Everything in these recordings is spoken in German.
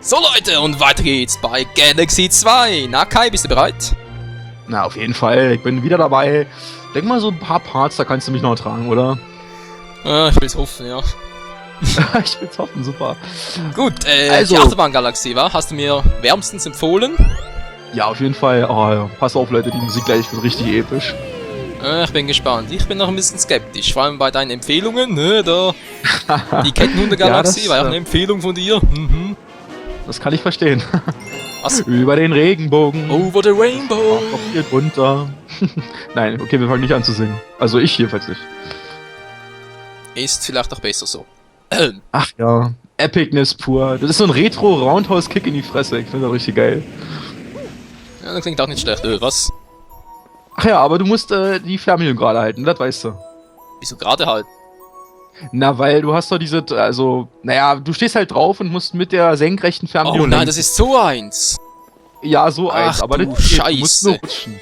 So Leute, und weiter geht's bei Galaxy 2. Na Kai, bist du bereit? Na, auf jeden Fall. Ich bin wieder dabei. Denk mal, so ein paar Parts, da kannst du mich noch tragen, oder? Ich will's hoffen, ja. Ich will's hoffen, super. Gut, also, die Achterbahn-Galaxie, wa? Hast du mir wärmstens empfohlen? Ja, auf jeden Fall. Oh, ja. Pass auf, Leute, die Musik gleich wird richtig episch. Ich bin gespannt. Ich bin noch ein bisschen skeptisch. Vor allem bei deinen Empfehlungen, ne, da. Die Kettenhunde-Galaxie Ja, war ja auch eine Empfehlung von dir. Mhm. Das kann ich verstehen. Was? Über den Regenbogen. Over the Rainbow. Hier drunter. Nein, okay, wir fangen nicht an zu singen. Also ich jedenfalls nicht. Ist vielleicht auch besser so. Ach ja, Epicness pur. Das ist so ein Retro-Roundhouse-Kick in die Fresse. Ich finde das richtig geil. Ja, das klingt auch nicht schlecht. Was? Ach ja, aber du musst die Fernbedienung gerade halten, das weißt du. Wieso gerade halt? Na, weil du hast doch diese, also, naja, du stehst halt drauf und musst mit der senkrechten Oh Fernbedienung nein, lenken. das ist so eins. Ja, so eins, Ach, aber du das geht, du musst Scheiße. nur rutschen.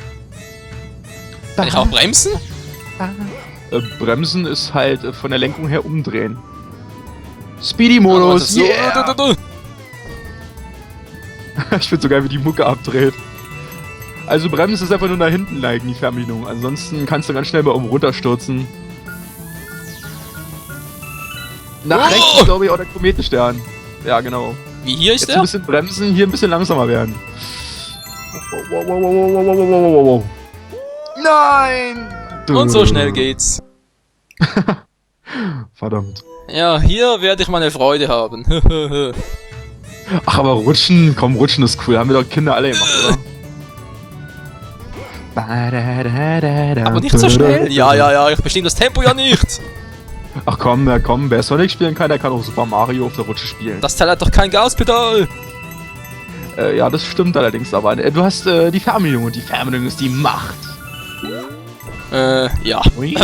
Kann ich auch bremsen? Bremsen ist halt von der Lenkung her umdrehen. Aber das Speedy-Modus, ist so. yeah! Ich find so geil, wie die Mucke abdreht. Also Bremsen ist einfach nur nach hinten neigen, die Fernbedienung. Ansonsten kannst du ganz schnell mal oben runterstürzen. Nach rechts, glaube ich, auch der Kometenstern. Ja, genau. Wie hier ist Jetzt der? ein bisschen bremsen, hier ein bisschen langsamer werden. Wow. Nein! Und so schnell geht's. Verdammt. Ja, hier werde ich meine Freude haben. Ach, aber rutschen, komm, rutschen ist cool. Haben wir doch Kinder alle gemacht, oder? Aber nicht so schnell. Ja, ich bestimme das Tempo ja nicht. Ach komm, ja komm, wer Sonic spielen kann, der kann auch Super Mario auf der Rutsche spielen. Das Teil hat doch kein Gaspedal. Ja, das stimmt allerdings, aber du hast die Fernbedienung und die Fernbedienung ist die Macht. Ja. Ui.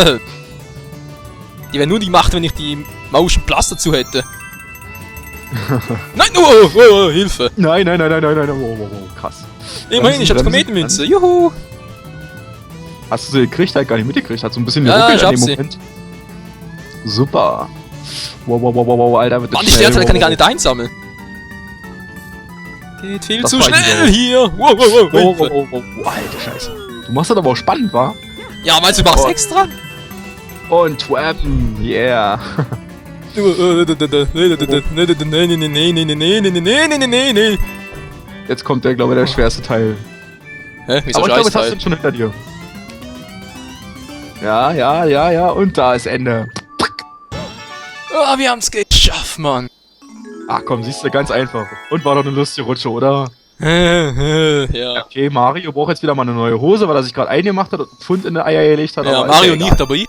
Die wäre nur die Macht, wenn ich die Motion Plus dazu hätte. Nein, oh, Hilfe. Nein, wow, krass. Immerhin, ich hatte Kometenmünze. Juhu. Hast du sie gekriegt? Halt gar nicht mitgekriegt. Hat so ein bisschen Ja, geruckelt ich an hab dem sie. Moment. Super. Wow, Alter, wird das Mann, die schnell. Sternteile kann ich gar nicht einsammeln. Geht viel Das zu war ich schnell nicht. hier. Wow, Hilfe. Alter Scheiße. Du machst das aber auch spannend, wa? Ja, meinst du, du machst extra? Und twappen, yeah. Nee. Jetzt kommt der, glaube ich, der schwerste Teil. Hä, wieso Aber ich glaube, jetzt hast du Scheißteil? ihn schon hinter dir. Ja. Und da ist Ende. Oh, wir haben's geschafft, Mann. Ach komm, siehst du, ganz einfach. Und war doch eine lustige Rutsche, oder? Ja. Okay, Mario braucht jetzt wieder mal eine neue Hose, weil er sich gerade eingemacht hat und einen Pfund in die Eier gelegt hat. Ja, aber Mario ist ja nicht, aber ich.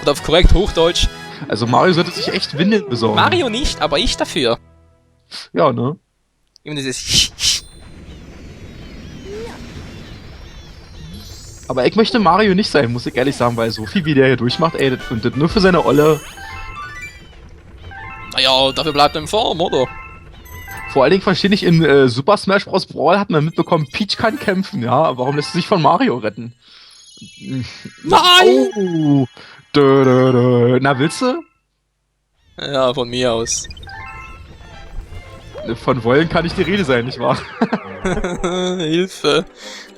Und auf korrekt Hochdeutsch. egal. Also Mario sollte sich echt Windeln besorgen. Mario nicht, aber ich dafür. Ja, ne? Immer dieses. Aber ich möchte Mario nicht sein, muss ich ehrlich sagen, weil so viel wie der hier durchmacht, ey, und das nur für seine Olle. Naja, dafür bleibt er in Form, oder? Vor allen Dingen verstehe ich, in Super Smash Bros. Brawl hat man mitbekommen, Peach kann kämpfen, ja? Warum lässt sie sich von Mario retten? Nein! Oh. Na, willst du? Ja, von mir aus. Von wollen kann nicht die Rede sein, nicht wahr? Hilfe.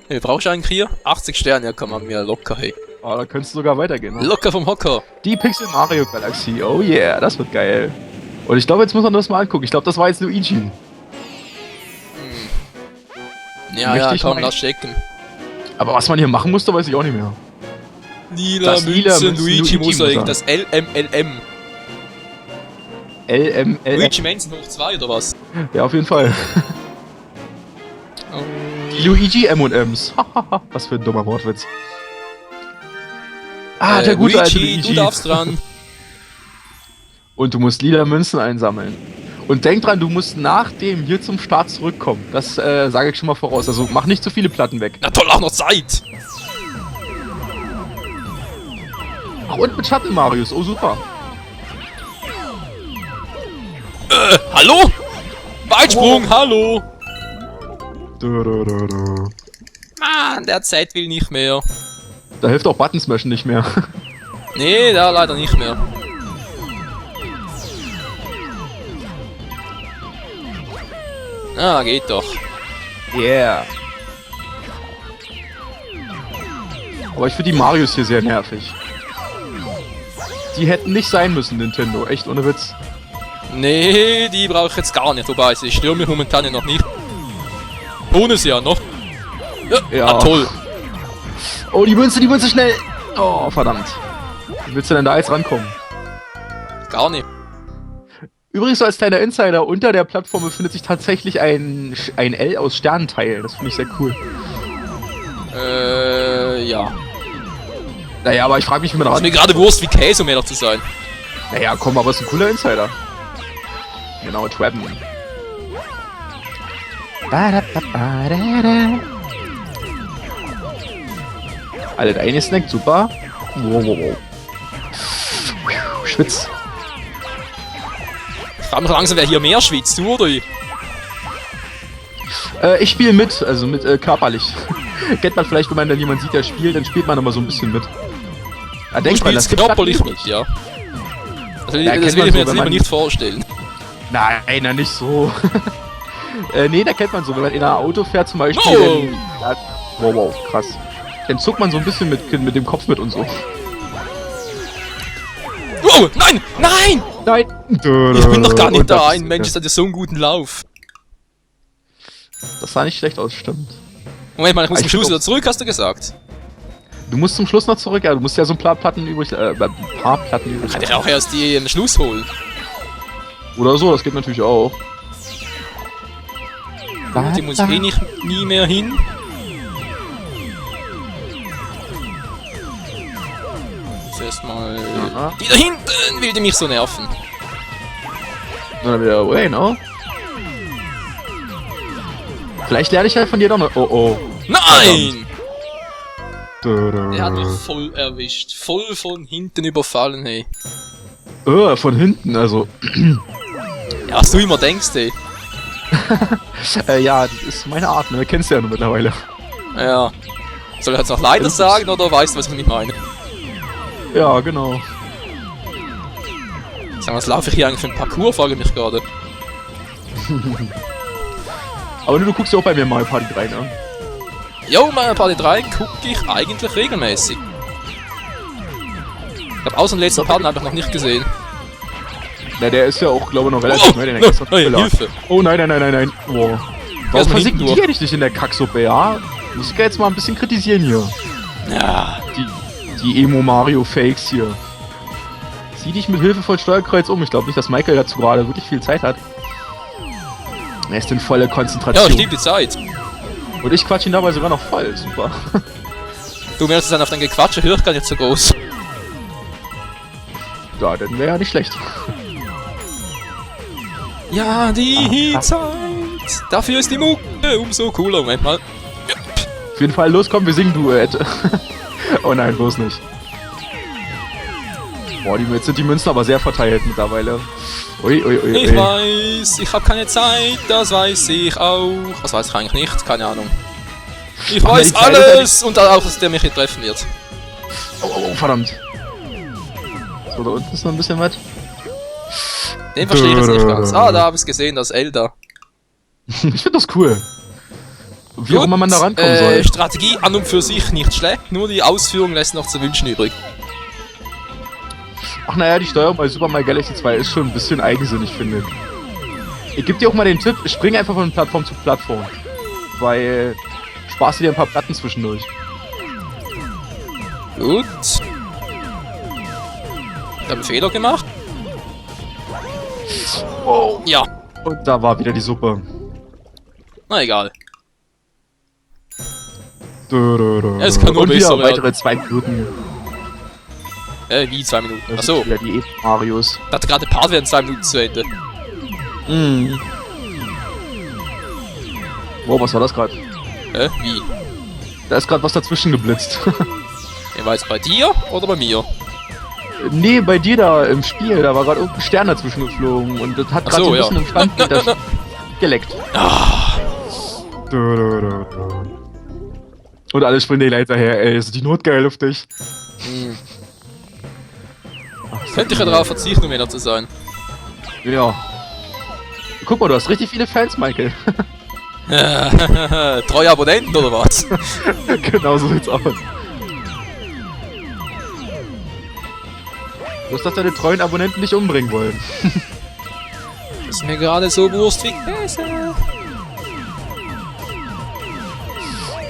Hey, brauchst du eigentlich hier? 80 Sterne, ja komm, haben wir locker, hey. Oh, da könntest du sogar weitergehen. Ne? Locker vom Hocker. Die Pixel Mario Galaxie, oh yeah, das wird geil. Und ich glaube, jetzt muss man das mal angucken. Ich glaube, das war jetzt Luigi. Ja, Möchte ich komm, mal- lass checken. Aber was man hier machen musste, weiß ich auch nicht mehr. Lila Das lila Münzen, Münzen, Luigi Luigi Mosaik, muss das LMLM. LML. Luigi Mansion hoch 2 oder was? Ja, auf jeden Fall. Die Luigi M&M's. Was für ein dummer Wortwitz. Ah, der gute alte Luigi, Luigi. du darfst dran. Und du musst lila Münzen einsammeln. Und denk dran, du musst nach dem hier zum Start zurückkommen. Das sage ich schon mal voraus. Also mach nicht zu viele Platten weg. Na toll, auch noch Zeit. Ach, und mit Schatten Marius. Oh, super. Hallo? Weitsprung, hallo. Mann, der Zeit will nicht mehr. Da hilft auch Button Smashen nicht mehr. Nee, da leider nicht mehr. Ah, geht doch. Yeah. Aber ich finde die Marios hier sehr nervig. Die hätten nicht sein müssen, Nintendo. Echt, ohne Witz. Nee, die brauche ich jetzt gar nicht. Wobei, sie stört mich momentan ja noch nicht. Bonus ja noch. Ja, ah, toll. Oh, die Münze schnell. Oh, verdammt. Wie willst du denn da jetzt rankommen? Gar nicht. Übrigens, so als kleiner Insider, unter der Plattform befindet sich tatsächlich ein L aus Sternenteilen. Das finde ich sehr cool. Ja. Naja, aber ich frage mich, wie man da ist mir gerade Wurst wie Käse, um ehrlich zu sein. Naja, komm, aber es ist ein cooler Insider. Genau, Trabben. Alle eingesnackt, super. Wow. Schwitz. Ich frage mich langsam, wer hier mehr schwitzt, du oder ich? Ich spiele mit, also mit körperlich. Kennt man vielleicht, wenn man dann jemand sieht, der spielt, dann spielt man immer so ein bisschen mit. Ah, du spielst körperlich mit, ja. Also, ja, das will ich mir jetzt lieber nicht vorstellen. Nein, na nicht so. Nee, da kennt man so, wenn man in einem Auto fährt zum Beispiel. Oh. Dann, wow, krass. Dann zuckt man so ein bisschen mit dem Kopf mit und so. Oh, nein! Nein! Nein! Ich bin doch gar nicht da. Ein Mensch hat ja so einen guten Lauf. Das sah nicht schlecht aus, stimmt. Moment mal, ich muss zum Schluss wieder zurück, hast du gesagt? Du musst zum Schluss noch zurück, ja, du musst ja so ein paar Platten übrig, Kann ich auch erst die im Schluss holen. Oder so, das geht natürlich auch. Die muss ich eh nie mehr hin. Jetzt erstmal. Die da hinten will die mich so nerven. Dann wieder away, no? Vielleicht lerne ich halt von dir doch noch. Oh. Nein! Der hat mich voll erwischt. Voll von hinten überfallen, hey. Von hinten, also. Ja, was du immer denkst, ey. Ja, das ist meine Art, ne? Kennst du ja nur mittlerweile. Ja. Soll ich jetzt noch leider sagen, oder weißt du, was ich mit meine? Ja, genau. Sag mal, was laufe ich hier eigentlich für ein Parcours, frage ich mich gerade. Aber du guckst ja auch bei mir Mario Party 3, ne? Jo, Mario Party 3 gucke ich eigentlich regelmäßig. Ich hab außer den letzten Part einfach noch nicht gesehen. Na, der ist ja auch, glaube ich, noch relativ neu, den extra Hilfe! Oh nein. Wow. Warum versinken die ja nicht in der Kacksuppe, ja? Muss ich jetzt mal ein bisschen kritisieren hier. Ja. Die Emo-Mario-Fakes hier. Zieh dich mit Hilfe von Steuerkreuz um. Ich glaube nicht, dass Michael dazu gerade wirklich viel Zeit hat. Er ist in voller Konzentration. Ja, stimmt die Zeit. Und ich quatsch ihn dabei sogar noch voll. Super. Du merkst dann auf dein Gequatsche, höre ich gar nicht so groß. Ja, dann wäre ja nicht schlecht. Ja, die Zeit. Dafür ist die Mucke umso cooler. Moment mal. Ja. Auf jeden Fall, los, komm, wir singen Duett. Oh nein, bloß nicht. Boah, jetzt sind die Münzen aber sehr verteilt mittlerweile. Ui. Ich weiß, ich habe keine Zeit, das weiß ich auch. Was weiß ich eigentlich nicht? Keine Ahnung. Ich weiß alles und auch, dass der mich hier treffen wird. Oh, verdammt. So, da unten ist noch ein bisschen was. Den verstehe ich jetzt nicht ganz. Ah, da habe ich es gesehen, das Elder. Ich finde das cool. Wie auch immer man da rankommen soll. Strategie an und für sich nicht schlecht, nur die Ausführung lässt noch zu wünschen übrig. Ach naja, die Steuerung bei Super Mario Galaxy 2 ist schon ein bisschen eigensinnig, finde ich. Ich gebe dir auch mal den Tipp, spring einfach von Plattform zu Plattform. Weil sparst du dir ein paar Platten zwischendurch. Gut. Ich habe einen Fehler gemacht. Oh. Ja. Und da war wieder die Suppe. Na egal. Es kann nur besser werden. Weitere 2 Minuten. Wie 2 Minuten? Achso. Ja, die Marios. Ich dachte gerade, der Part wären 2 Minuten zu Ende. Wow, was war das gerade? Wie? Da ist gerade was dazwischen geblitzt. War jetzt bei dir oder bei mir? Nee, bei dir da im Spiel, da war gerade irgendein Stern dazwischen geflogen und das hat gerade so ein bisschen im Stand geleckt. Und alle springen dir hinterher, ey, ist die Not geil auf dich. Könnte ich ja darauf verzichten, um jeder zu sein. Ja. Guck mal, du hast richtig viele Fans, Michael. Treue Abonnenten oder was? Genau so sieht's aus. Du hast, dass deine treuen Abonnenten nicht umbringen wollen. Das ist mir gerade so Wurst wie Käse.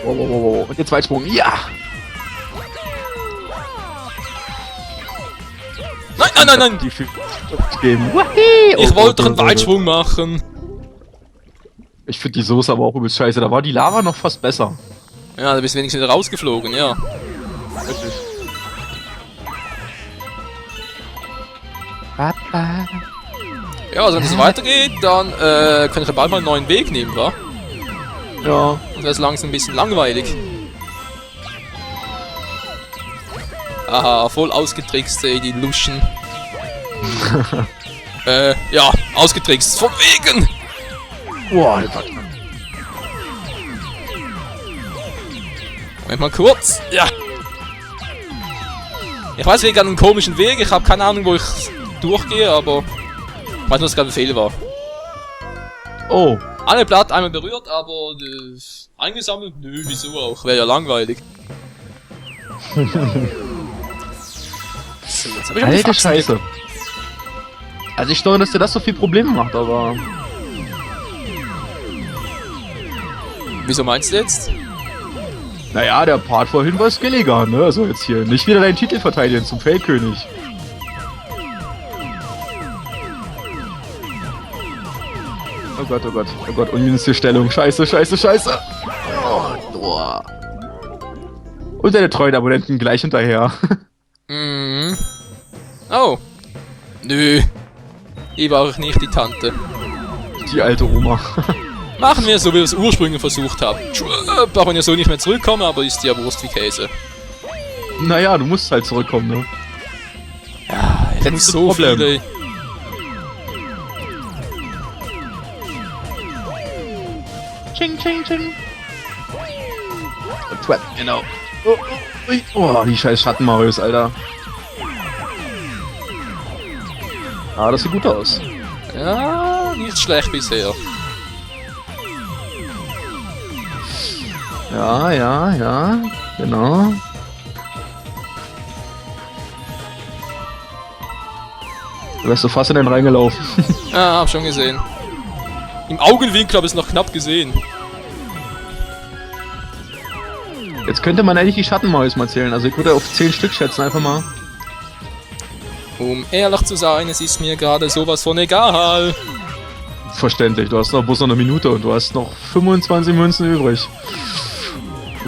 Oh. Und jetzt Weitsprung. Ja! Nein! Die geben. Ich wollte doch einen Weitsprung machen. Ich finde die Soße aber auch übelst scheiße. Da war die Lava noch fast besser. Ja, da bist du wenigstens wieder rausgeflogen, ja. Wirklich. Papa. Ja, also wenn es so weitergeht, dann kann ich ja bald mal einen neuen Weg nehmen, wa? Ja. Und das ist langsam ein bisschen langweilig. Aha, voll ausgetrickst, die Luschen. Ja, ausgetrickst, vom Wegen! Boah, das war Moment mal kurz, ja. Ich weiß, wir gehen einen komischen Weg, ich habe keine Ahnung, wo ich durchgehe, aber ich weiß nur, dass es gerade ein Fehler war. Oh. Alle Blatt einmal berührt, aber eingesammelt? Nö, wieso auch? Wäre ja langweilig. So, jetzt hab ich auch die Alter Faxen Scheiße. Also ich glaube, dass dir das so viel Probleme macht, aber... Wieso meinst du jetzt? Naja, der Part vorhin war Skelligan, ne? Also jetzt hier nicht wieder deinen Titel verteidigen zum Feldkönig. Oh Gott, ungünstige Stellung. Scheiße. Oh. Und deine treuen Abonnenten gleich hinterher. Mhm. Oh. Nö. Die war auch nicht die Tante. Die alte Oma. Machen wir so, wie wir es ursprünglich versucht haben. Auch wenn ihr so nicht mehr zurückkommen, aber ist ja Wurst wie Käse. Naja, du musst halt zurückkommen, ne? Ja, ich muss Letzte so Problem. viele... Ching. Twat, genau. Oh, die scheiß Schatten-Marios, Alter. Ah, das sieht gut aus. Ja, nicht schlecht bisher. Ja, genau. Du wärst so fast in den reingelaufen. Ja, hab schon gesehen. Im Augenwinkel habe ich es noch knapp gesehen. Jetzt könnte man eigentlich die Schattenmäuse mal zählen. Also ich würde auf 10 Stück schätzen, einfach mal. Um ehrlich zu sein, es ist mir gerade sowas von egal. Verständlich, du hast noch bloß noch eine Minute und du hast noch 25 Münzen übrig.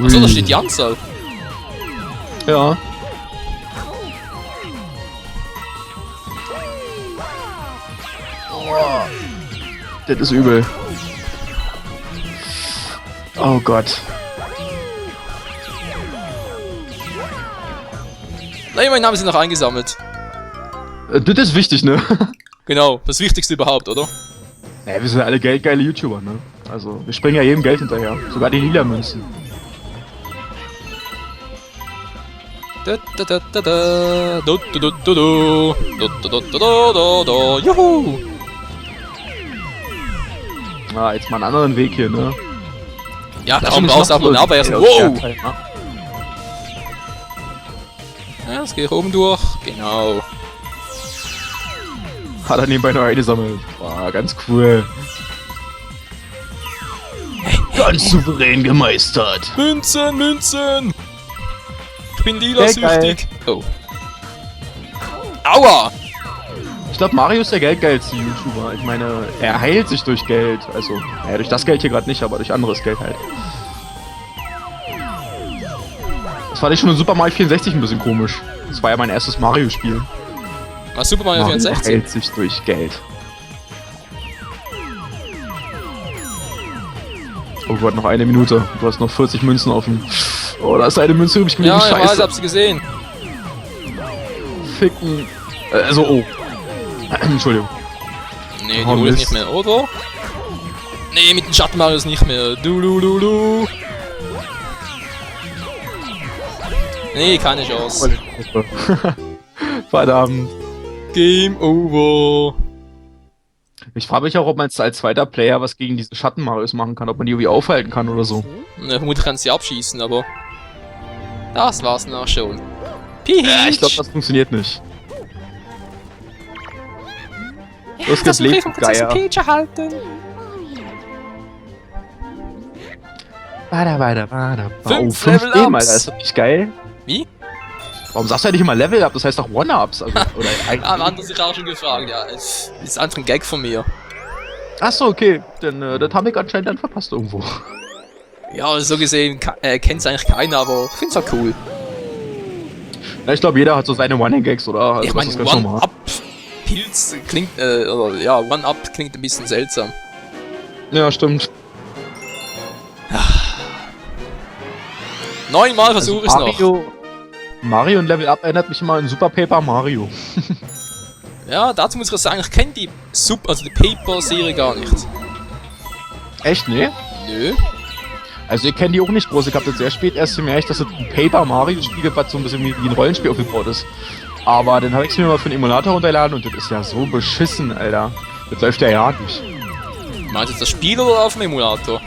Achso, da steht die Anzahl. Ja. Das ist übel. Oh Gott. Na, immerhin haben sie noch eingesammelt. Das ist wichtig, ne? Genau, das Wichtigste überhaupt, oder? Naja, wir sind ja alle geldgeile YouTuber, ne? Also, wir springen ja jedem Geld hinterher. Sogar die lila Münzen. Juhu! Ah, jetzt mal einen anderen Weg hier, ne? Ja, darum brauchst du auch nur aber erst. Wow! Ja, das geht oben durch. Genau. Hat er nebenbei noch eingesammelt. War ganz cool. Ganz souverän gemeistert. Münzen! Ich bin lila Sehr süchtig. Oh. Aua! Ich glaube, Mario ist der geldgeilste YouTuber. Ich meine, er heilt sich durch Geld. Also, naja, durch das Geld hier gerade nicht, aber durch anderes Geld halt. Das fand ich schon in Super Mario 64 ein bisschen komisch. Das war ja mein erstes Mario-Spiel. Was, Super Mario 64? Heilt sich durch Geld. Oh Gott, noch eine Minute. Du hast noch 40 Münzen offen. Oh, da ist eine Münze übrig geblieben. Ja, ich Scheiße. weiß, hab sie gesehen. Ficken. Also, oh. Entschuldigung. Nee, die Oh, hol ich Mist. nicht mehr, oder? Nee, mit den Schattenmarios nicht mehr. Du. Nee, keine Chance. Verdammt. Game over. Ich frage mich auch, ob man jetzt als zweiter Player was gegen diese Schatten-Marios machen kann, ob man die irgendwie aufhalten kann oder so. Ne, vermutlich kann sie abschießen, aber... Das war's dann auch schon. Ja, ich glaube, das funktioniert nicht. Los geht's, Geier. Peach erhalten. Weiter. Oh, 5 5 Level Leben, Ups. Alter, ist doch nicht geil. Wie? Warum sagst du ja nicht immer Level Up? Das heißt doch One-Ups. Also, oder Ah, man hat sich auch schon gefragt, ja. Es ist einfach ein Gag von mir. Achso, okay. Dann, das habe ich anscheinend dann verpasst irgendwo. Ja, so gesehen kennt es eigentlich keiner, aber ich find's halt cool. Na, ich glaube, jeder hat so seine One-Gags, oder? Also, Ich meine, das ist ganz normal. One-Up-Pilz klingt, oder ja, One-Up klingt ein bisschen seltsam. Ja, stimmt. 9-mal versuche Also ich's noch. Mario und Level Up erinnert mich immer an Super Paper Mario. Ja, dazu muss ich sagen, ich kenne die die Paper-Serie gar nicht. Echt, ne? Nö. Also ich kenne die auch nicht groß. Ich habe das sehr spät erst gemerkt, dass es ein Paper Mario Spiel gibt, was so ein bisschen wie ein Rollenspiel aufgebaut ist. Aber dann habe ich es mir mal für den Emulator runtergeladen und das ist ja so beschissen, Alter. Das läuft ja nicht. Meinst du jetzt das Spiel oder auf dem Emulator?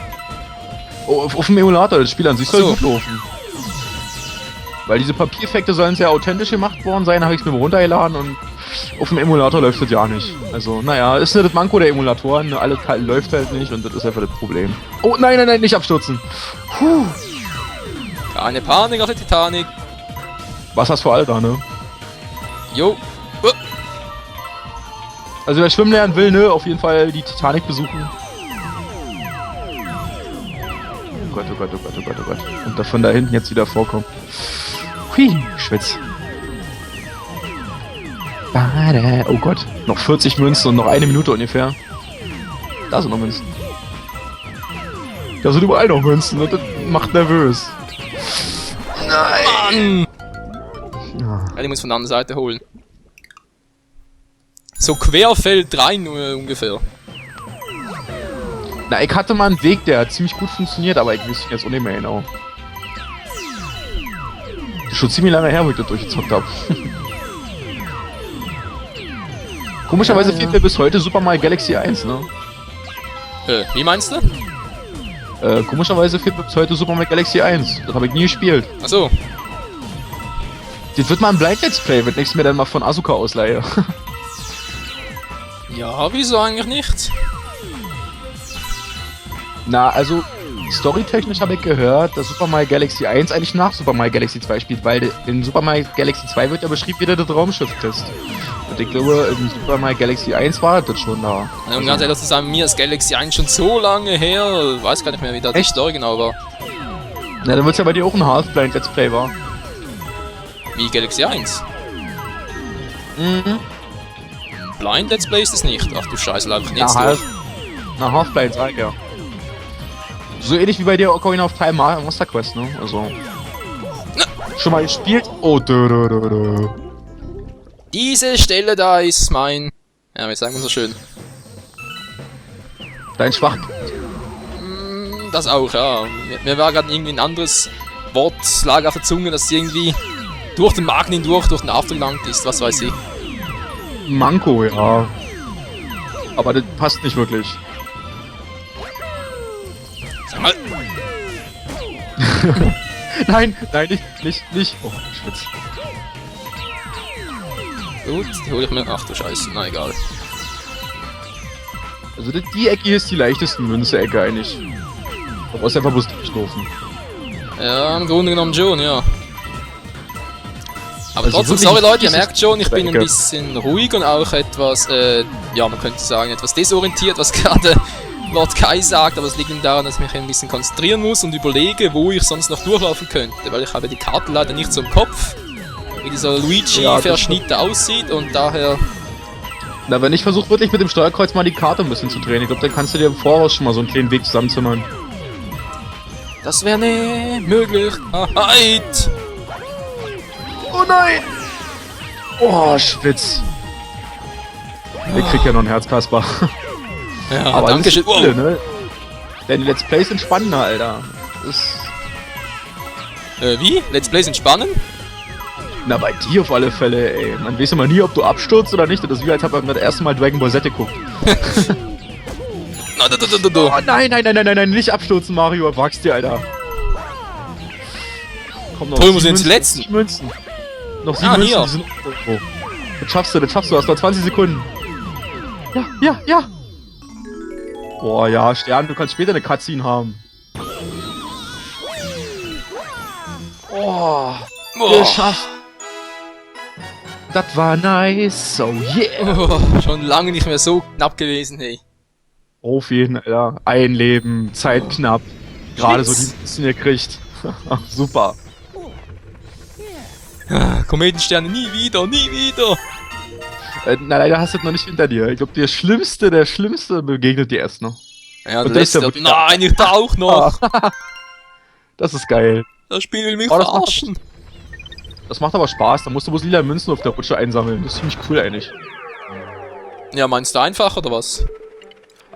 Oh, auf dem Emulator, das Spiel an sich soll Ach so. gut laufen. Weil diese Papiereffekte sollen sehr authentisch gemacht worden sein, habe ich es mir mal runtergeladen und auf dem Emulator läuft das ja nicht. Also, naja, ist nicht das Manko der Emulatoren, alles läuft halt nicht und das ist einfach das Problem. Oh, nein, nicht abstürzen. Puh. Keine Panik auf der Titanic. Wasser's für Alter, ne? Jo. Also wer schwimmen lernen will, ne, auf jeden Fall die Titanic besuchen. Oh Gott. Und davon da hinten jetzt wieder vorkommen. Hui, Schwitz. Oh Gott, noch 40 Münzen und noch 1 Minute ungefähr. Da sind noch Münzen. Da sind überall noch Münzen und das macht nervös. Mann! Ja. Ja, die muss von der anderen Seite holen. So querfeld rein ungefähr. Na, ich hatte mal einen Weg, der ziemlich gut funktioniert, aber ich wüsste jetzt auch nicht mehr genau. Das ist schon ziemlich lange her, wo ich das durchgezockt habe. Komischerweise fehlt mir bis heute Super Mario Galaxy 1, ne? Wie meinst du? Komischerweise fehlt mir bis heute Super Mario Galaxy 1. Das habe ich nie gespielt. Achso. Das wird mal ein Blind Let's Play, wenn ich mir dann mal von Asuka ausleihe. Ja, wieso eigentlich nicht? Na, also, storytechnisch habe ich gehört, dass Super Mario Galaxy 1 eigentlich nach Super Mario Galaxy 2 spielt, weil in Super Mario Galaxy 2 wird ja beschrieben wieder der Raumschiff-Test. Und ich glaube, in Super Mario Galaxy 1 war das schon da. Ja, um ganz ehrlich zu sagen, mir ist Galaxy 1 schon so lange her, weiß gar nicht mehr, wie da die Echt? Story genau war. Na, dann wird es ja bei dir auch ein Half-Blind Let's Play war. Wie Galaxy 1. Mhm. Blind Let's Play ist es nicht. Ach du Scheiße, lag ich Na, jetzt Half, durch. na, Half-Blind, sag ich ja. So ähnlich wie bei dir Ocarina of Time Master Quest, ne? Also. Schon mal gespielt? Oh, Diese Stelle da ist mein... Ja, wir sagen so schön. Dein Schwachpunkt. Das auch, ja. Mir war gerade irgendwie ein anderes Wort, lag auf der Zunge, das irgendwie durch den Magen hindurch, durch den After gelangt ist, was weiß ich. Manko, ja. Aber das passt nicht wirklich. Sag mal, Nein, nicht. Oh, Schwitz. gut, die hole ich mir... Ach du Scheiße, na egal. Also die Ecke hier ist die leichteste Münze-Ecke eigentlich. Da brauchst du einfach bloß durchlaufen. Ja, im Grunde genommen schon, ja. Aber Also trotzdem, wirklich sorry Leute, ihr dieses merkt schon, ich bin ein Ecke. bisschen ruhig und auch etwas, ja, man könnte sagen, etwas desorientiert, was gerade Lord Kai sagt, aber es liegt daran, dass ich mich ein bisschen konzentrieren muss und überlege, wo ich sonst noch durchlaufen könnte, weil ich habe die Karte leider nicht so im Kopf, wie dieser Ja, Luigi-Verschnitt aussieht und daher... Na, wenn ich versuche wirklich mit dem Steuerkreuz mal die Karte ein bisschen zu drehen, ich glaube, dann kannst du dir im Voraus schon mal so einen kleinen Weg zusammenzimmern. Das wäre ne Möglichkeit. Oh nein! Oh, Schwitz. Ich krieg ja noch ein Herzkasper. Ja, Aber danke das schön. ist cool, ne? Denn Let's Plays sind spannender, Alter. Das ist... Wie? Let's Play sind spannend? Na, bei dir auf alle Fälle, ey. Man weiß immer nie, ob du abstürzt oder nicht. Das ist wie, als ob man das erste Mal Dragon Ball Z geguckt. Oh, nein, nicht abstürzen, Mario. Wagst dir, Alter. Komm noch. Wo sind die letzten? 7 Münzen. Noch 7 Münzen, hier. die sind irgendwo. Das schaffst du, hast noch 20 Sekunden. Ja. Boah, ja, Stern, du kannst später eine Cutscene haben. Oh, geschafft. Das war nice, oh yeah. Oh, schon lange nicht mehr so knapp gewesen, hey. Auf jeden, Alter. Ein Leben, Zeit knapp. Gerade so die Münzen ihr kriegt. Super. Kometensterne, nie wieder. Na, leider hast du das noch nicht hinter dir. Ich glaube, der Schlimmste begegnet dir erst noch. Ja, Und der das ist letzte. ja Nein, ich tauch noch. Das ist geil. Das Spiel will mich Oh, das verarschen. Das macht aber Spaß. Da musst du bloß lila Münzen auf der Rutsche einsammeln. Das ist ziemlich cool eigentlich. Ja, meinst du einfach, oder was?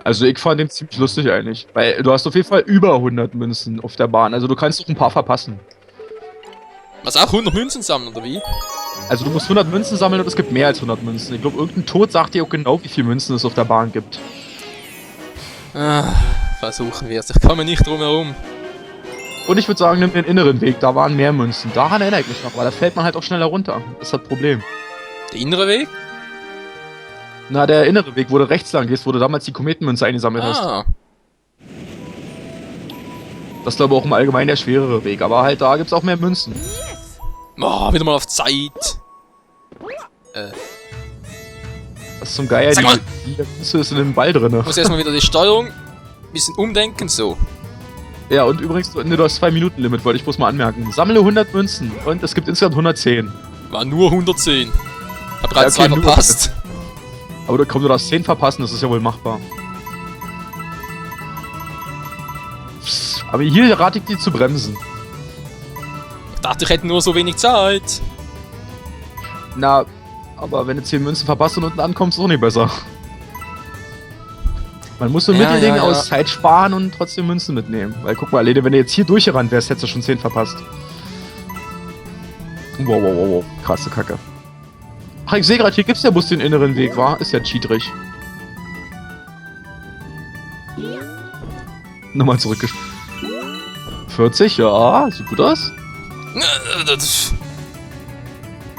Also ich fand den ziemlich lustig eigentlich. Weil du hast auf jeden Fall über 100 Münzen auf der Bahn. Also du kannst doch ein paar verpassen. Was, auch 100 Münzen sammeln, oder wie? Also du musst 100 Münzen sammeln und es gibt mehr als 100 Münzen. Ich glaube, irgendein Tod sagt dir auch genau, wie viele Münzen es auf der Bahn gibt. Versuchen wir es. Ich komme nicht drum herum. Und ich würde sagen, nimm den inneren Weg. Da waren mehr Münzen. Daran erinnere ich mich noch. Aber da fällt man halt auch schneller runter. Das ist das Problem. Der innere Weg? Na, der innere Weg, wo du rechts lang gehst, wo du damals die Kometenmünze eingesammelt hast. Das ist, glaube ich, auch im Allgemeinen der schwerere Weg. Aber halt, da gibt's auch mehr Münzen. Oh, wieder mal auf Zeit. Das ist zum Geier, Sag mal. die Münze ist in dem Ball drinne. Ich muss erstmal wieder die Steuerung ein bisschen umdenken, so. Ja, und übrigens, du hast 2-Minuten-Limit, wollte ich bloß mal anmerken. Sammle 100 Münzen und es gibt insgesamt 110. War nur 110. Hab bereits Ja, okay, zwei nur verpasst. Aber du darfst 10 verpassen, das ist ja wohl machbar. Aber hier rate ich dir zu bremsen. Ich dachte, ich hätte nur so wenig Zeit. Na, aber wenn du 10 Münzen verpasst und unten ankommst, ist auch nicht besser. Man muss so ein Mittelding aus Zeit sparen und trotzdem Münzen mitnehmen. Weil guck mal, Lede, wenn du jetzt hier durchgerannt wärst, hättest du schon 10 verpasst. Wow. Krasse Kacke. Ach, ich sehe gerade, hier gibt's ja bloß den inneren Weg, wa? Ist ja cheatrig. Nochmal zurückgespielt. 40, ja, sieht gut aus.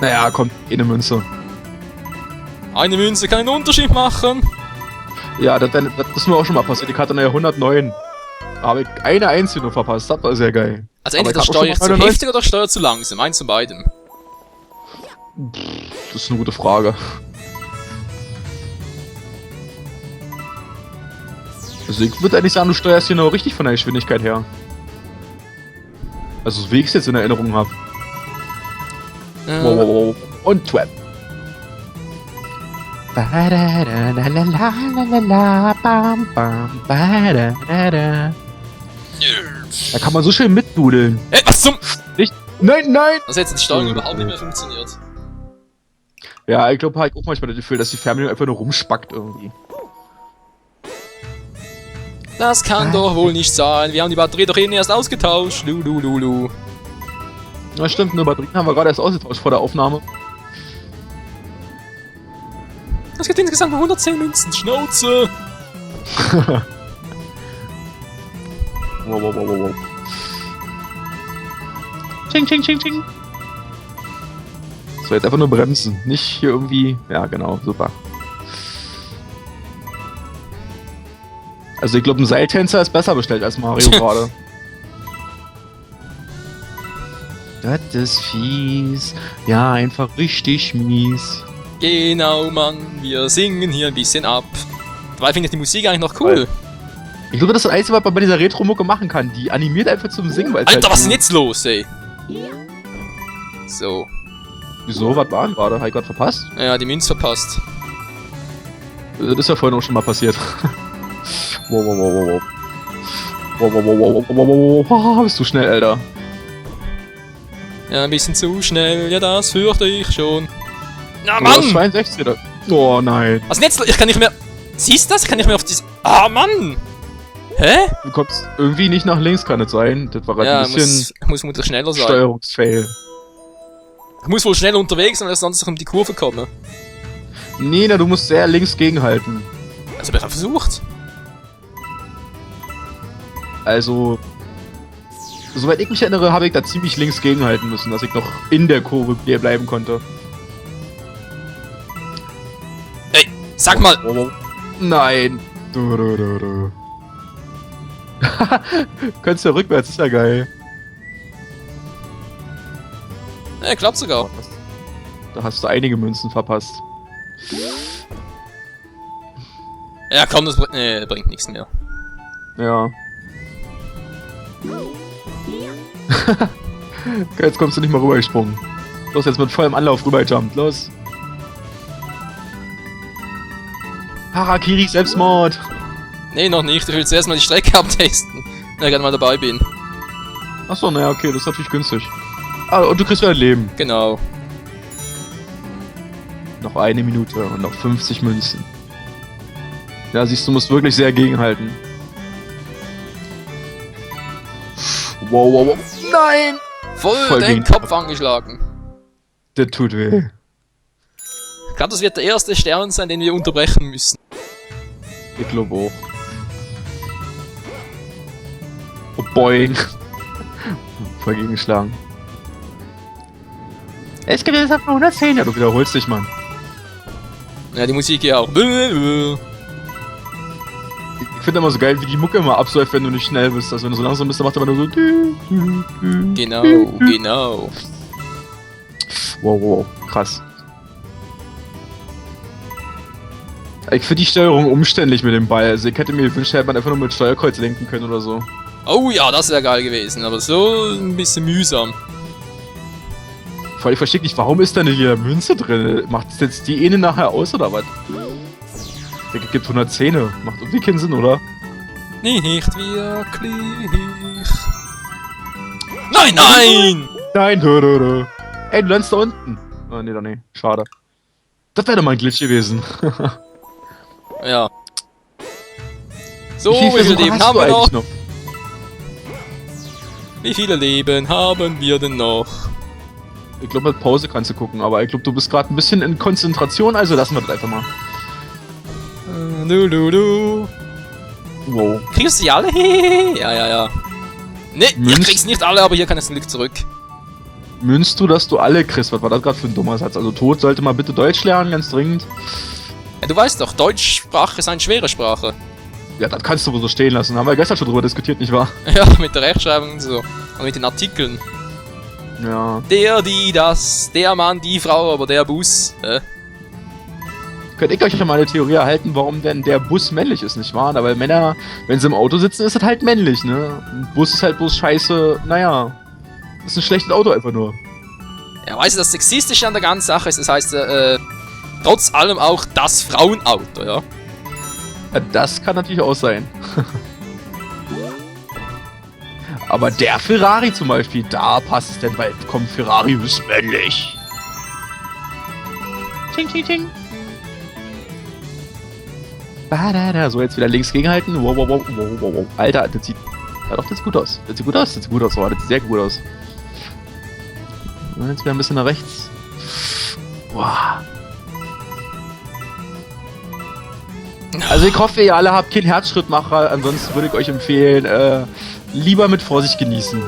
Naja, komm, eine Münze. Eine Münze kann einen Unterschied machen. Ja, das ist mir auch schon mal passiert. Ich hatte eine 109. Aber ich eine einzige nur verpasst. Das war sehr geil. Also entweder steuere ich zu heftig oder steuere zu langsam. Eins von beidem. Das ist eine gute Frage. Also ich würde eigentlich sagen, du steuerst hier noch richtig von der Geschwindigkeit her. Also so wie ich es jetzt in Erinnerung habe. Wow. Und Trap. Da kann man so schön mitdudeln. Was zum... Nicht? Nein! Also jetzt die Steuerung überhaupt nicht mehr funktioniert. Ja, ich glaube halt auch manchmal das Gefühl, dass die Fernbedienung einfach nur rumspackt irgendwie. Das kann doch wohl nicht sein. Wir haben die Batterie doch eben erst ausgetauscht. Lulu. Na stimmt, eine Batterien haben wir gerade erst ausgetauscht vor der Aufnahme. Das gibt insgesamt nur 110 Münzen. Schnauze. Wow. Ching. So, jetzt einfach nur bremsen. Nicht hier irgendwie... Ja, genau, super. Also ich glaube, ein Seiltänzer ist besser bestellt als Mario gerade. Das ist fies. Ja, einfach richtig mies. Genau, Mann. Wir singen hier ein bisschen ab. Dabei finde ich die Musik eigentlich noch cool. Ich glaube, das ist das Einzige, was man bei dieser Retro-Mucke machen kann. Die animiert einfach zum Singen, weil Alter, was ist denn jetzt los, ey? So. Wieso? Was war denn gerade? Hab ich gerade verpasst? Ja, die Münze verpasst. Das ist ja vorhin auch schon mal passiert. Wow. Bist du schnell, Alter. Ja, ein bisschen zu schnell. Ja, das fürchte ich schon. Na, Du Mann! hast 62, oder? Oh nein. Was denn jetzt? Ich kann nicht mehr... Siehst du das? Ich kann nicht mehr auf diese... Ah, Mann! Hä? Du kommst irgendwie nicht nach links, kann es sein. Das war gerade Ja, ein bisschen muss vermutlich schneller sein. Steuerungsfail. Ich muss wohl schnell unterwegs sein, weil sonst um die Kurve komme. Nee, na, du musst sehr links gegenhalten. Also, hab ich versucht. Also, soweit ich mich erinnere, habe ich da ziemlich links gegenhalten müssen, dass ich noch in der Kurve bleiben konnte. Ey, sag mal! Oh. Nein! Könntest ja rückwärts, ist ja geil. Ja, klappt sogar. Da hast du einige Münzen verpasst. Ja, komm, das bringt nichts mehr. Ja. Jetzt kommst du nicht mal rübergesprungen. Los, jetzt mit vollem Anlauf rübergejumpt. Los. Harakiri Selbstmord. Nee, noch nicht. Ich will zuerst mal die Strecke abtesten. Wenn ich gerade mal dabei bin. Achso, naja, okay, das ist natürlich günstig. Ah, und du kriegst wieder ein Leben. Genau. Noch eine Minute und noch 50 Münzen. Ja, siehst du, musst wirklich sehr gegenhalten. Wow, wow, wow. Nein! Voll den gegen- Kopf angeschlagen. Das tut weh. Ich glaube, das wird der erste Stern sein, den wir unterbrechen müssen. Ich glaube auch. Oh, boing. Voll gegengeschlagen. Es gibt jetzt ab 110. Ja, du wiederholst dich, Mann. Ja, die Musik hier auch. Ich finde immer so geil, wie die Mucke immer absäuft, wenn du nicht schnell bist. Also wenn du so langsam bist, dann macht er immer nur so... Genau, genau. Wow, wow, krass. Ich finde die Steuerung umständlich mit dem Ball. Also ich hätte mir gewünscht, hätte man einfach nur mit Steuerkreuz lenken können oder so. Oh ja, das wäre geil gewesen, aber so ein bisschen mühsam. Vor allem, ich verstehe nicht, warum ist da nicht hier Münze drin? Macht es jetzt die eine nachher aus oder was? Ich denke, es gibt 110. Macht irgendwie keinen Sinn, oder? Nicht wirklich. Nein, nein! Nein, Ey, du landest da unten. Oh, nee, doch nicht. Schade. Das wäre doch mal ein Glitch gewesen. Ja. So, Wie wie viele Versuche Leben hast haben du wir noch? eigentlich noch? Wie viele Leben haben wir denn noch? Ich glaube, mit Pause kannst du gucken, aber ich glaube, du bist gerade ein bisschen in Konzentration, also lassen wir das einfach mal. Du. Wow. Kriegst du die alle? Ja, ja, ja. Ne, ich Münz- krieg's nicht alle, aber hier kann es ein Glück zurück. Münzt du, dass du alle kriegst? Was war das gerade für ein dummer Satz? Also, Tod sollte mal bitte Deutsch lernen, ganz dringend. Ja, du weißt doch, Deutschsprache ist eine schwere Sprache. Ja, das kannst du wohl so stehen lassen. Haben wir gestern schon drüber diskutiert, nicht wahr? Ja, mit der Rechtschreibung und so. Und mit den Artikeln. Ja. Der, die, das, der Mann, die Frau, aber der Bus. Könnt ihr euch ja mal eine Theorie erhalten, warum denn der Bus männlich ist, nicht wahr? Weil Männer, wenn sie im Auto sitzen, ist das halt männlich, ne? Ein Bus ist halt bloß scheiße, naja. Ist ein schlechtes Auto einfach nur. Ja, weißt du, das Sexistische an der ganzen Sache ist, das heißt, trotz allem auch das Frauenauto, ja? Ja, das kann natürlich auch sein. Aber der Ferrari zum Beispiel, da passt es denn, weil komm, Ferrari ist männlich. Ting, ting, ting. Badada. So, jetzt wieder links gegenhalten. Wow, wow, wow, wow, wow, wow. Alter, das sieht... Ja doch, das sieht gut aus. Das sieht gut aus, das sieht gut aus. Oh, das sieht sehr gut aus. Und jetzt wieder ein bisschen nach rechts. Wow. Also ich hoffe, ihr alle habt keinen Herzschrittmacher. Ansonsten würde ich euch empfehlen, lieber mit Vorsicht genießen.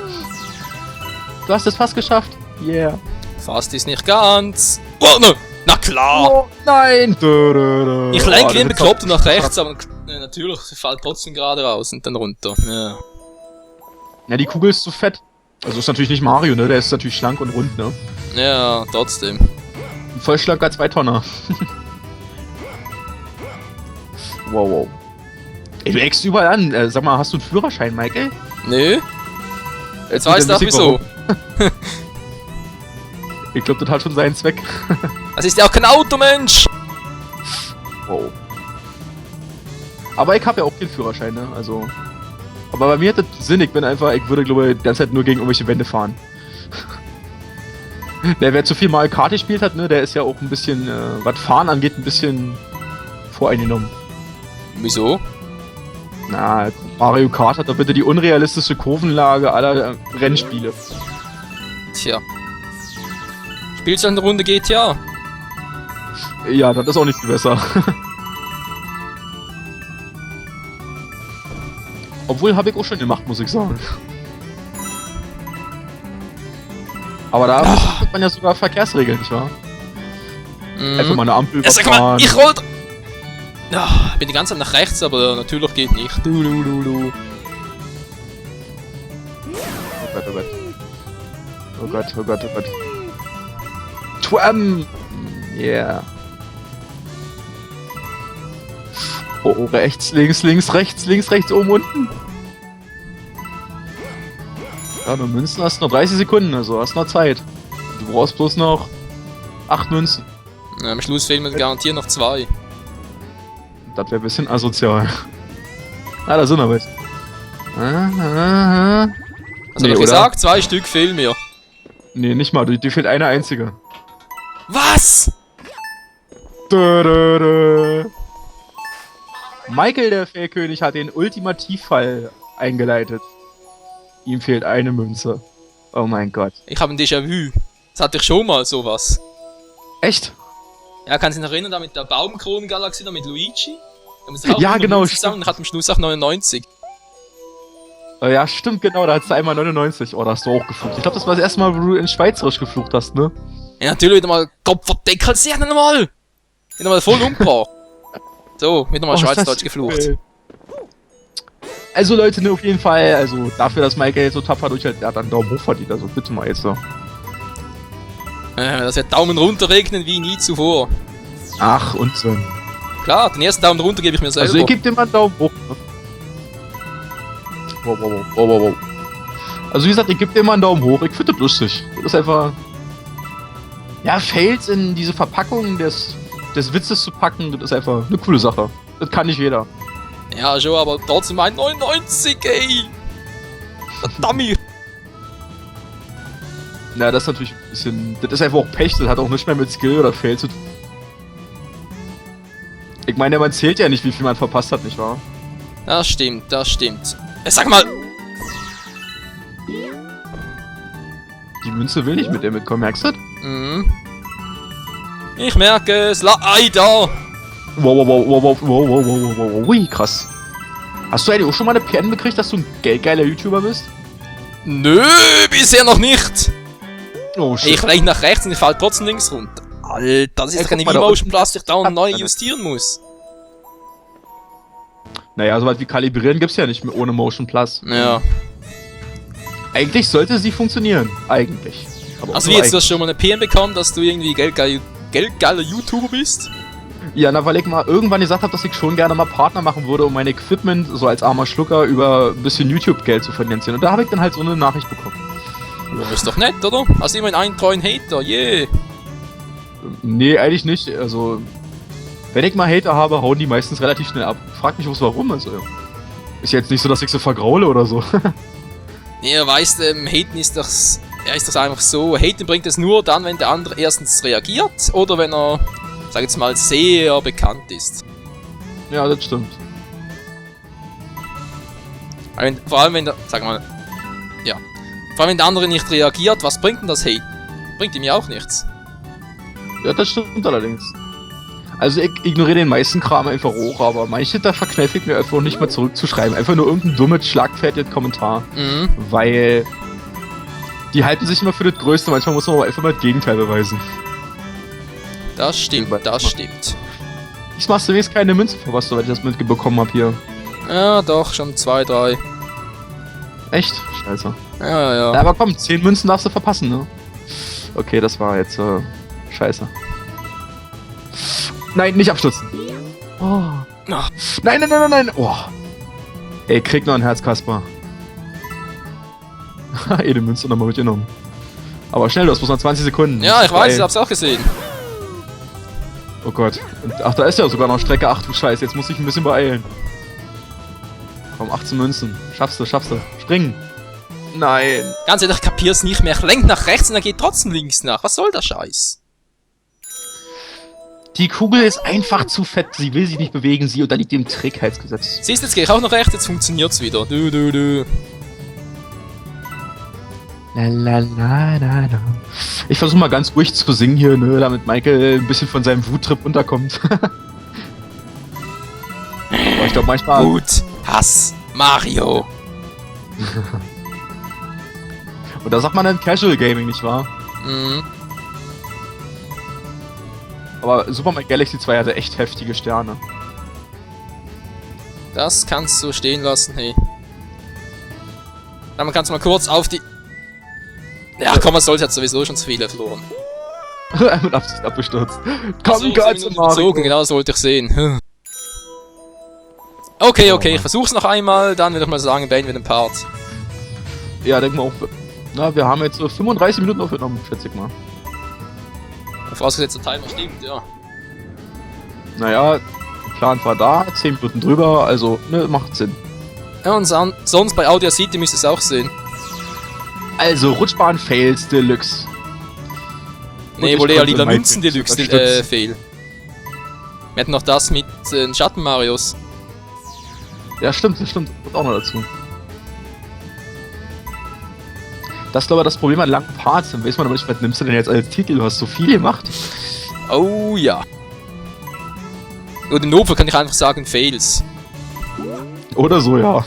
Du hast es fast geschafft. Yeah. Fast ist nicht ganz. Oh, ne! Na klar! Oh, nein! Ich lenke ihn bekloppt nach rechts, aber natürlich fällt trotzdem gerade raus und dann runter. Ja. Ja, die Kugel ist zu fett. Also ist natürlich nicht Mario, ne? Der ist natürlich schlank und rund, ne? Ja, trotzdem. Ein vollschlanker 2-Tonner. Wow, wow. Ey, du eckst überall an. Sag mal, hast du einen Führerschein, Michael? Nö. Jetzt gut, weißt du dann auch wisst ihr, wieso. warum. Ich glaube, das hat schon seinen Zweck. Das ist ja auch kein Automensch! Wow. Aber ich habe ja auch keinen Führerschein, ne? Also. Aber bei mir hat das Sinn, ich würde, glaube ich, die ganze Zeit nur gegen irgendwelche Wände fahren. Wer zu viel Mario Kart gespielt hat, ne, der ist ja auch ein bisschen, was Fahren angeht, ein bisschen voreingenommen. Wieso? Na, Mario Kart hat doch bitte die unrealistische Kurvenlage aller Rennspiele. Tja. Spielst du eine Runde GTA? Ja, das ist auch nicht viel besser. Obwohl, habe ich auch schon gemacht, muss ich sagen. Aber da hat man ja sogar Verkehrsregeln, nicht wahr? Einfach mal eine Ampel Ja, sag mal, überfahren. ich roll... Ja, bin die ganze Zeit nach rechts, aber natürlich geht nicht. Du. Oh Gott, oh Gott. Oh Gott, oh Gott, oh Gott. Twam! Yeah. Oh, rechts, links, rechts, oben, unten. Ja, nur Münzen hast du noch 30 Sekunden, also hast noch Zeit. Du brauchst bloß noch 8 Münzen. Ja, am Schluss fehlen mir garantiert noch 2. Das wäre ein bisschen asozial. Ah, da sind wir mit. Was hab ich gesagt? 2 Stück fehlen mir. Nee, nicht mal, dir fehlt eine einzige. Was? Michael, der Fellkönig, hat den Ultimativfall eingeleitet. Ihm fehlt eine Münze. Oh mein Gott. Ich habe ein Déjà-vu. Das hatte ich schon mal, sowas. Echt? Ja, kannst du dich erinnern, da mit der Baumkronengalaxie, da mit Luigi? Ja, genau, Und hat am Schluss auch 99. Ja, stimmt, genau, da hattest du einmal 99. Oh, da hast du auch geflucht. Ich glaube, das war das erste Mal, wo du in Schweizerisch geflucht hast, ne? Ja, natürlich wieder mal Kopfverdeckel, sehr nochmal! Wieder mal voll umgebracht. So, wieder mal Schweizdeutsch geflucht. Also Leute, ne, auf jeden Fall, also dafür, dass Michael jetzt so tapfer durchhält, der hat einen Daumen hoch verdient, also bitte mal jetzt so. Das wird Daumen runter regnen wie nie zuvor. Ach, und so. Klar, den ersten Daumen runter gebe ich mir selber. Also ihr gebt ihm mal einen Daumen hoch. Ne? Wow. Also wie gesagt, ihr gebt ihm mal einen Daumen hoch, ich finde das lustig. Das ist einfach... Ja, Fails in diese Verpackung des Witzes zu packen, das ist einfach eine coole Sache. Das kann nicht jeder. Ja, schon, aber trotzdem ein 99, ey! Verdammt! Na, das ist natürlich ein bisschen... Das ist einfach auch Pech, das hat auch nicht mehr mit Skill oder Fail zu tun. Ich meine, man zählt ja nicht, wie viel man verpasst hat, nicht wahr? Das stimmt. Sag mal! Die Münze will nicht mit dir mitkommen, merkst du das? Mhm. Ich merke es, da! Wow, ui, krass. Hast du eigentlich auch schon mal eine PN gekriegt, dass du ein geldgeiler YouTuber bist? Nö, bisher noch nicht! Oh, shit. Ich fliege nach rechts und ich falle trotzdem links runter. Alter, das ist doch keine V-Motion Plus, die ich da neu justieren muss. Naja, sowas wie Kalibrieren gibt's ja nicht mehr ohne Motion Plus. Ja. Eigentlich sollte sie funktionieren. Eigentlich. Aber Also wie jetzt, du hast schon mal eine PN bekommen, dass du irgendwie geldgeiler YouTuber bist? Ja, na, weil ich mal irgendwann gesagt habe, dass ich schon gerne mal Partner machen würde, um mein Equipment so als armer Schlucker über ein bisschen YouTube-Geld zu finanzieren. Und da habe ich dann halt so eine Nachricht bekommen. Ja, ist doch nett, oder? Hast du immer einen treuen Hater, yeah! Nee, eigentlich nicht. Also, wenn ich mal Hater habe, hauen die meistens relativ schnell ab. Frag mich was warum, also. Ist jetzt nicht so, dass ich so vergraule oder so. Ja, weißt du, Haten ist das einfach so. Haten bringt es nur dann, wenn der andere erstens reagiert oder wenn er, sag jetzt mal, sehr bekannt ist. Ja, das stimmt. Vor allem wenn der, vor allem wenn der andere nicht reagiert, was bringt denn das Haten? Bringt ihm ja auch nichts. Ja, das stimmt allerdings. Also ich ignoriere den meisten Kram einfach hoch, aber manche da verkneife ich mir einfach nicht mal zurückzuschreiben. Einfach nur irgendein dummes, schlagfertiges Kommentar. Mhm. Weil die halten sich immer für das Größte, manchmal muss man aber einfach mal das Gegenteil beweisen. Das stimmt. Ich machst du wenigstens keine Münze für was, soweit ich das mitbekommen habe hier. Ja, doch, schon 2, 3. Echt? Scheiße. Ja. Aber komm, 10 Münzen darfst du verpassen, ne? Okay, das war jetzt, scheiße. Nein, nicht abstürzen. Oh. Ach. Nein. Oh. Ey, krieg noch ein Herz, Kaspar. Eine Münze nochmal mitgenommen. Aber schnell, du hast bloß noch 20 Sekunden. Ja, ich weiß, ich hab's auch gesehen. Oh Gott. Und, ach, da ist ja sogar noch Strecke. Ach du Scheiße, jetzt muss ich ein bisschen beeilen. Komm, 18 Münzen. Schaffst du. Springen. Nein. Ganz ehrlich, ich kapier's nicht mehr. Ich lenk nach rechts und dann geht trotzdem links nach. Was soll der Scheiß? Die Kugel ist einfach zu fett. Sie will sich nicht bewegen. Sie unterliegt dem Trägheitsgesetz. Siehst du, jetzt gehe ich auch nach rechts, jetzt funktioniert's wieder. Du. Ich versuche mal ganz ruhig zu singen hier, ne, damit Michael ein bisschen von seinem Wuttrip runterkommt. Aber ich glaube manchmal... Wut, Hass, Mario. Und da sagt man dann Casual Gaming, nicht wahr? Mhm. Aber Super Mario Galaxy 2 hatte echt heftige Sterne. Das kannst du stehen lassen, hey. Dann kannst du mal kurz auf die... Ja, komm, man sollte jetzt sowieso schon zu viele verloren. Mit Absicht abgestürzt. Also, Komm, ganz überzogen, genau das wollte ich sehen. Okay, okay, ich versuch's noch einmal, dann würde ich mal sagen, beenden wir den Part. Ja, denk mal auch. Na, wir haben jetzt so 35 Minuten aufgenommen, schätze ich mal. Vorausgesetzt der Timer stimmt, ja. Naja, der Plan war da, 10 Minuten drüber, also, ne, macht Sinn. Ja, und sonst bei Audio City müsst ihr es auch sehen. Also, Rutschbahn-Fails Deluxe. Nee, Und wohl ich eher konnte Lila Michael Münzen Deluxe unterstützen. Fail. Wir hatten noch das mit Schatten Marios. Ja, stimmt, das stimmt. Kommt auch noch dazu. Das ist, glaube ich, das Problem an langen Parts. Dann weiß man aber nicht, was nimmst du denn jetzt als Titel? Du hast so viel gemacht. Oh ja. Und im Notfall kann ich einfach sagen Fails. Oder so, ja.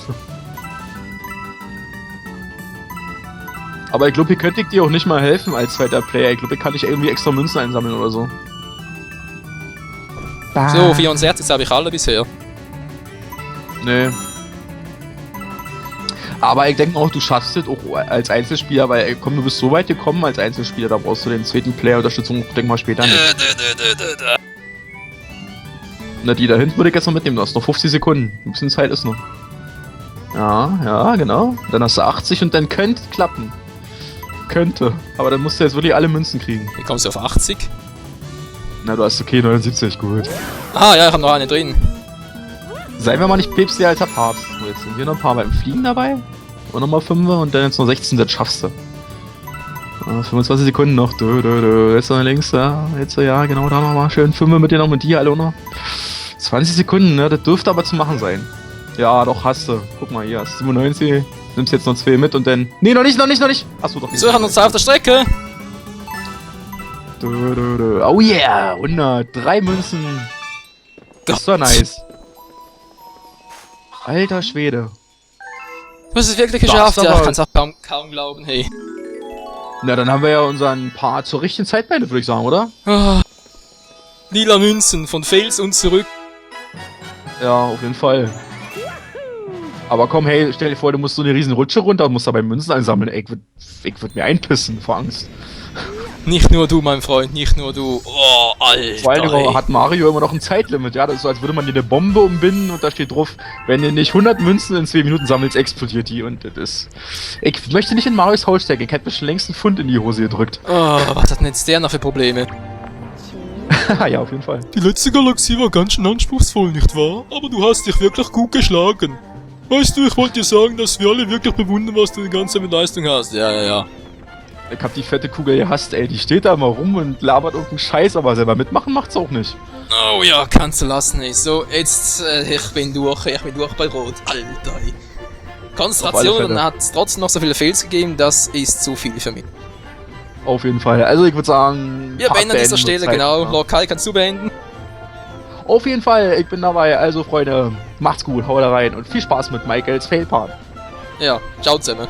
Aber ich glaube, hier könnte ich dir auch nicht mal helfen als zweiter Player. Ich glaube, ich kann nicht irgendwie extra Münzen einsammeln oder so. So, 64 habe ich alle bisher. Nee. Aber ich denke auch, du schaffst es auch als Einzelspieler, weil, ey, komm, du bist so weit gekommen als Einzelspieler, da brauchst du den zweiten Player-Unterstützung, denk mal später nicht. Na, die da hinten würde ich jetzt noch mitnehmen, du hast noch 50 Sekunden. Ein bisschen Zeit ist noch. Ja, ja, genau. Dann hast du 80 und dann könnte klappen. Könnte. Aber dann musst du jetzt wirklich alle Münzen kriegen. Wie kommst du auf 80? Na, du hast okay, 79, gut. Ah ja, ich habe noch eine drin. Seien wir mal nicht päpstlicher als der Papst. So, jetzt sind hier noch ein paar beim Fliegen dabei. Und nochmal 5 und dann jetzt noch 16, das schaffst du. 25 Sekunden noch. Jetzt noch links, ja. Jetzt, ja, genau, da nochmal schön 5 mit dir noch, mit dir alle auch noch. 20 Sekunden, ne, das dürfte aber zu machen sein. Ja, doch, hast du. Guck mal, hier hast 97. Nimmst jetzt noch 2 mit und dann... Nee, noch nicht. Achso, doch. Wieso, ich habe noch 2 auf der Strecke? Oh yeah, 103 Münzen. Das ist doch nice. Alter Schwede. Du hast es wirklich geschafft, ja, ich kann es auch kaum glauben, hey. Na, dann haben wir ja unseren Part zur richtigen Zeit beendet, würde ich sagen, oder? Ah, lila Münzen, von Fails und zurück. Ja, auf jeden Fall. Aber komm, hey, stell dir vor, du musst so eine riesen Rutsche runter und musst dabei Münzen einsammeln. Ey, ich würd mir einpissen vor Angst. Nicht nur du, mein Freund, nicht nur du. Oh, Alter. Vor allem ey. hat Mario immer noch ein Zeitlimit, ja? Das ist so, als würde man dir eine Bombe umbinden und da steht drauf, wenn du nicht 100 Münzen in 2 Minuten sammelst, explodiert die und das ist... Ich möchte nicht in Marios Haus stecken, ich hätte mir schon längst einen Pfund in die Hose gedrückt. Oh, was hat denn jetzt der noch für Probleme? Ja, auf jeden Fall. Die letzte Galaxie war ganz schön anspruchsvoll, nicht wahr? Aber du hast dich wirklich gut geschlagen. Weißt du, ich wollte dir sagen, dass wir alle wirklich bewundern, was du die ganze Zeit mit Leistung hast. Ja. Ich hab die fette Kugel gehasst, ey. Die steht da mal rum und labert irgendeinen Scheiß, aber selber mitmachen macht's auch nicht. Oh ja, kannst du lassen, ey. So, jetzt, ich bin durch bei Rot. Alter, ey. Konzentration, und dann hat es trotzdem noch so viele Fails gegeben, das ist zu viel für mich. Auf jeden Fall. Also ich würde sagen... Wir beenden an dieser Stelle, genau. Ja. Lord Kai, kannst du beenden? Auf jeden Fall, ich bin dabei. Also Freunde, macht's gut, haut da rein und viel Spaß mit Michaels Failpart. Ja, ciao zusammen.